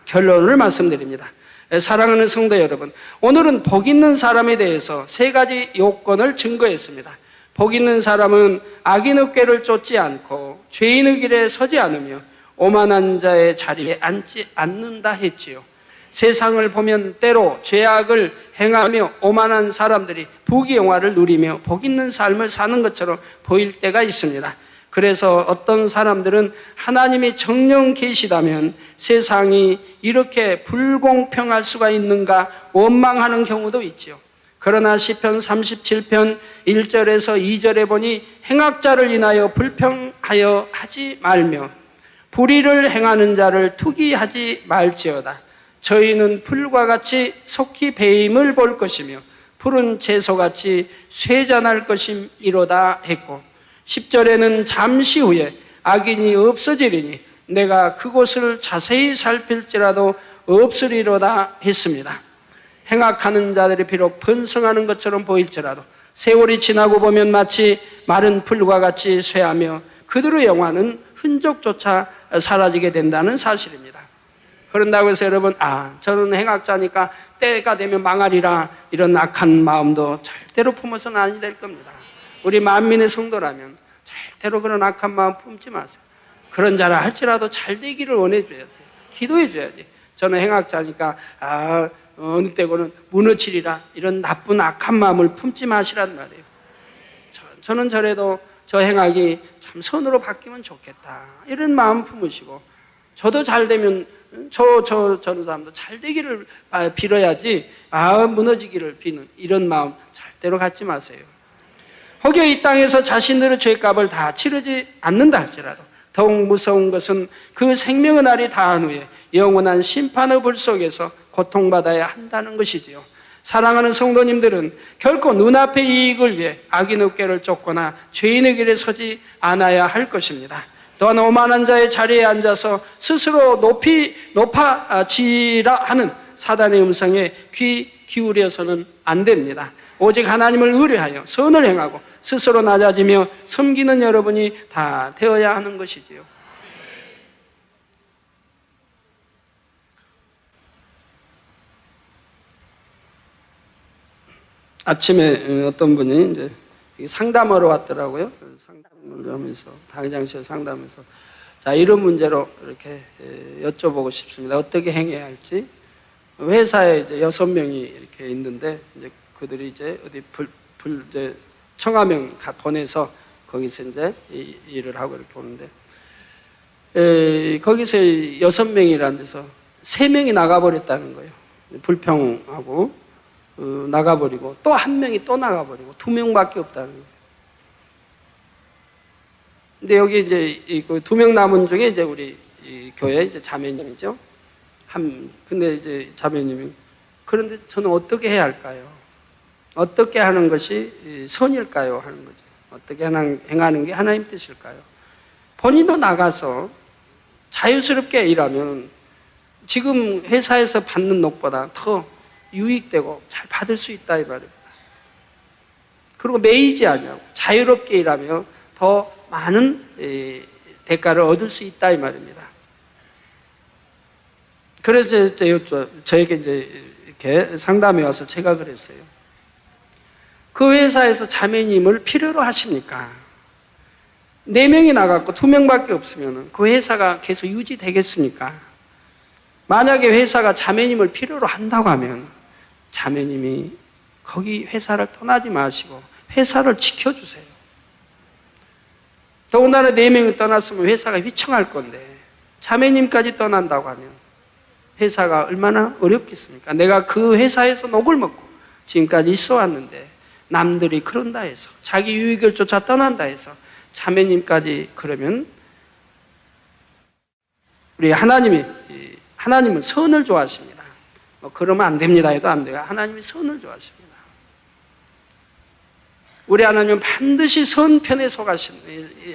결론을 말씀드립니다. 사랑하는 성도 여러분, 오늘은 복 있는 사람에 대해서 세 가지 요건을 증거했습니다. 복 있는 사람은 악인의 꾀를 쫓지 않고 죄인의 길에 서지 않으며 오만한 자의 자리에 앉지 않는다 했지요. 세상을 보면 때로 죄악을 행하며 오만한 사람들이 부귀영화를 누리며 복 있는 삶을 사는 것처럼 보일 때가 있습니다. 그래서 어떤 사람들은 하나님이 정녕 계시다면 세상이 이렇게 불공평할 수가 있는가 원망하는 경우도 있죠. 그러나 시편 37편 1절에서 2절에 보니 행악자를 인하여 불평하여 하지 말며 불의를 행하는 자를 투기하지 말지어다. 저희는 풀과 같이 속히 배임을 볼 것이며 푸른 채소같이 쇠잔할 것임이로다 했고 10절에는 잠시 후에 악인이 없어지리니 내가 그곳을 자세히 살필지라도 없으리로다 했습니다. 행악하는 자들이 비록 번성하는 것처럼 보일지라도 세월이 지나고 보면 마치 마른 풀과 같이 쇠하며 그들의 영화는 흔적조차 사라지게 된다는 사실입니다. 그런다고 해서 여러분, 저는 행악자니까 때가 되면 망하리라, 이런 악한 마음도 절대로 품어서는 아니 될 겁니다. 우리 만민의 성도라면 절대로 그런 악한 마음 품지 마세요. 그런 자라 할지라도 잘 되기를 원해줘야지, 기도해줘야지. 저는 행악자니까 어느 때고는 무너지리라, 이런 나쁜 악한 마음을 품지 마시란 말이에요. 저는 저래도 저 행악이 참 선으로 바뀌면 좋겠다, 이런 마음 품으시고, 저도 잘 되면 저런 사람도 잘 되기를 빌어야지, 무너지기를 비는 이런 마음 절대로 갖지 마세요. 혹여 이 땅에서 자신들의 죄값을 다 치르지 않는다 할지라도 더욱 무서운 것은 그 생명의 날이 다한 후에 영원한 심판의 불 속에서 고통받아야 한다는 것이지요. 사랑하는 성도님들은 결코 눈앞의 이익을 위해 악인 어깨를 쫓거나 죄인의 길에 서지 않아야 할 것입니다. 또한 오만한 자의 자리에 앉아서 스스로 높아지라 하는 사단의 음성에 귀 기울여서는 안 됩니다. 오직 하나님을 의뢰하여 선을 행하고 스스로 낮아지며 섬기는 여러분이 다 되어야 하는 것이지요. 아침에 어떤 분이 이제 상담하러 왔더라고요. 상담을 하면서, 당장실 상담에서, 자, 이런 문제로 이렇게 여쭤보고 싶습니다. 어떻게 행해야 할지. 회사에 이제 6명이 이렇게 있는데, 이제 그들이 이제 어디 이제 청화명 보내서 거기서 이제 일을 하고 이렇게 오는데, 거기서 6명이라는 데서 3명이 나가버렸다는 거예요. 불평하고, 나가버리고, 또 1명이 또 나가버리고, 2명밖에 없다는 거예요. 근데 여기 이제 2명 남은 중에 이제 우리 교회 이제 자매님이죠. 근데 이제 자매님이, 그런데 저는 어떻게 해야 할까요? 어떻게 하는 것이 선일까요? 하는 거죠. 어떻게 행하는 게 하나님 뜻일까요? 본인도 나가서 자유스럽게 일하면 지금 회사에서 받는 녹보다 더 유익되고 잘 받을 수 있다, 이 말입니다. 그리고 매이지 않냐고 자유롭게 일하며 더 많은 대가를 얻을 수 있다, 이 말입니다. 그래서 저에게 이제 이렇게 상담해 와서 제가 그랬어요. 그 회사에서 자매님을 필요로 하십니까? 4명이 나갔고 2명밖에 없으면 그 회사가 계속 유지되겠습니까? 만약에 회사가 자매님을 필요로 한다고 하면 자매님이 거기 회사를 떠나지 마시고 회사를 지켜주세요. 더군다나 4명이 떠났으면 회사가 휘청할 건데 자매님까지 떠난다고 하면 회사가 얼마나 어렵겠습니까? 내가 그 회사에서 녹을 먹고 지금까지 있어 왔는데 남들이 그런다 해서, 자기 유익을 쫓아 떠난다 해서 자매님까지 그러면, 우리 하나님은 선을 좋아하십니다. 그러면 안 됩니다 해도 안 돼요. 하나님이 선을 좋아하십니다. 우리 하나님은 반드시 선 편에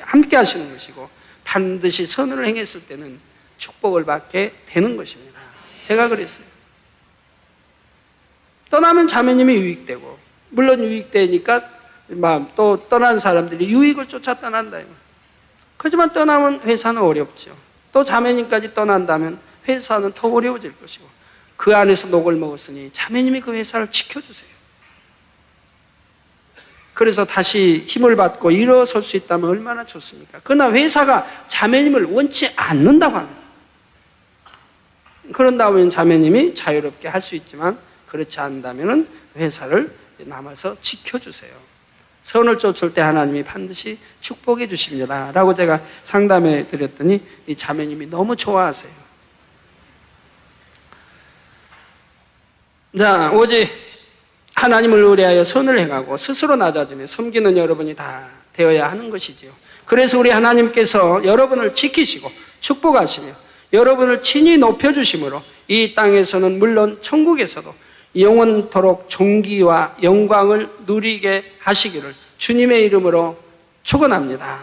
함께 하시는 것이고, 반드시 선을 행했을 때는 축복을 받게 되는 것입니다. 제가 그랬어요. 떠나면 자매님이 유익되고, 물론 유익되니까 또 떠난 사람들이 유익을 쫓아 떠난다. 하지만 떠나면 회사는 어렵죠. 또 자매님까지 떠난다면 회사는 더 어려워질 것이고, 그 안에서 녹을 먹었으니 자매님이 그 회사를 지켜주세요. 그래서 다시 힘을 받고 일어설 수 있다면 얼마나 좋습니까? 그러나 회사가 자매님을 원치 않는다고 합니다. 그런다면 자매님이 자유롭게 할 수 있지만, 그렇지 않다면 회사를 남아서 지켜주세요. 선을 쫓을 때 하나님이 반드시 축복해 주십니다 라고 제가 상담해 드렸더니 이 자매님이 너무 좋아하세요. 자, 오직 하나님을 의뢰하여 선을 행하고 스스로 낮아지며 섬기는 여러분이 다 되어야 하는 것이지요. 그래서 우리 하나님께서 여러분을 지키시고 축복하시며 여러분을 친히 높여주심으로 이 땅에서는 물론 천국에서도 영원토록 존귀와 영광을 누리게 하시기를 주님의 이름으로 축원합니다.